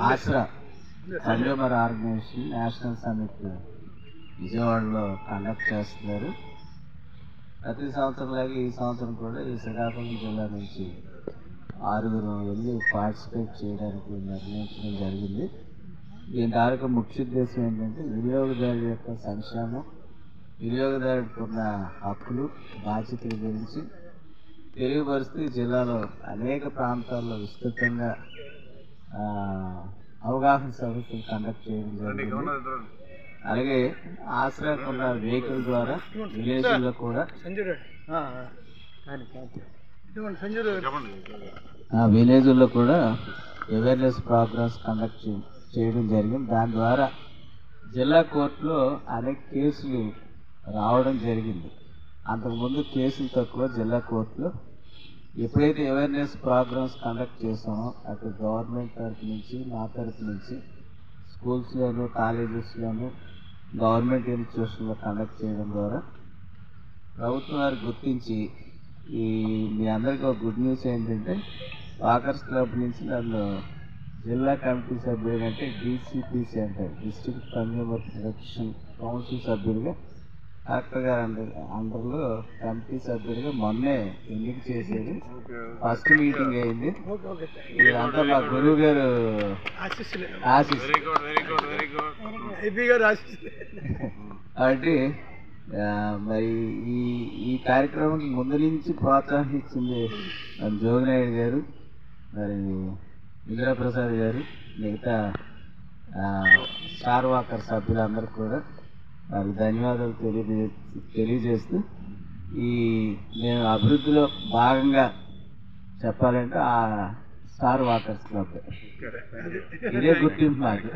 Aasara consumer organisation national summit విజయవాడలో conduct చేస్తున్నారు. ప్రతి సంవత్సరంలాగే ఈ సంవత్సరం కూడా ఈ శ్రీకాకుళం జిల్లా నుంచి 6 వెళ్ళి పార్టిసిపేట్ చేయడానికి నిర్ణయించడం జరిగింది. దీని తాలూకా ముఖ్య ఉద్దేశం ఏంటంటే వినియోగదారుల యొక్క సంక్షేమం, వినియోగదారుడికి ఉన్న హక్కులు బాధ్యతల గురించి తెలియపరుస్తూ జిల్లాలో అనేక ప్రాంతాల్లో విస్తృతంగా అవగాహన సదస్సులు కండక్ట్ చేయడం జరిగింది. అలాగే ఆశ్రయకున్న వెహికల్ ద్వారా విలేజ్లో కూడా విలేజ్లో కూడా అవేర్నెస్ ప్రోగ్రామ్స్ కండక్ట్ చేయడం జరిగింది. దాని ద్వారా జిల్లా కోర్టులో అనేక కేసులు రావడం జరిగింది. అంతకుముందు కేసులు తక్కువ జిల్లా కోర్టులో. ఎప్పుడైతే అవేర్నెస్ ప్రోగ్రామ్స్ కండక్ట్ చేసామో అటు గవర్నమెంట్ తరఫు నుంచి నా తరఫు నుంచి స్కూల్స్లోను కాలేజెస్లోను గవర్నమెంట్ ఇన్స్టిట్యూషన్లో కండక్ట్ చేయడం ద్వారా ప్రభుత్వం వారు గుర్తించి మీ అందరికీ ఒక గుడ్ న్యూస్ ఏంటంటే వాకర్స్ క్లబ్ నుంచి నన్ను జిల్లా కమిటీ సభ్యుడిగా అంటే డిసిపిసి అంటారు, డిస్ట్రిక్ట్ కన్జ్యూమర్ ప్రొటెక్షన్ కౌన్సిల్ సభ్యుడిగా కలెక్టర్ గారు అండర్లో కమిటీ సభ్యుడిగా మొన్నే ఎన్నిక చేసేది. ఫస్ట్ మీటింగ్ అయింది. ఇదంతా మా గురువు గారు కాబట్టి మరి ఈ కార్యక్రమానికి ముందు నుంచి ప్రోత్సహించింది జోగినాయుడు గారు, మరి ఇంద్రప్రసాద్ గారు, మిగతా స్టార్ వాకర్ సభ్యులందరూ కూడా వారికి ధన్యవాదాలు తెలియజేస్తూ నేను అభివృద్ధిలో భాగంగా చెప్పాలంటే ఆ స్టార్ వాకర్స్ క్లబ్ ఇదే గుర్తింపు నాకు.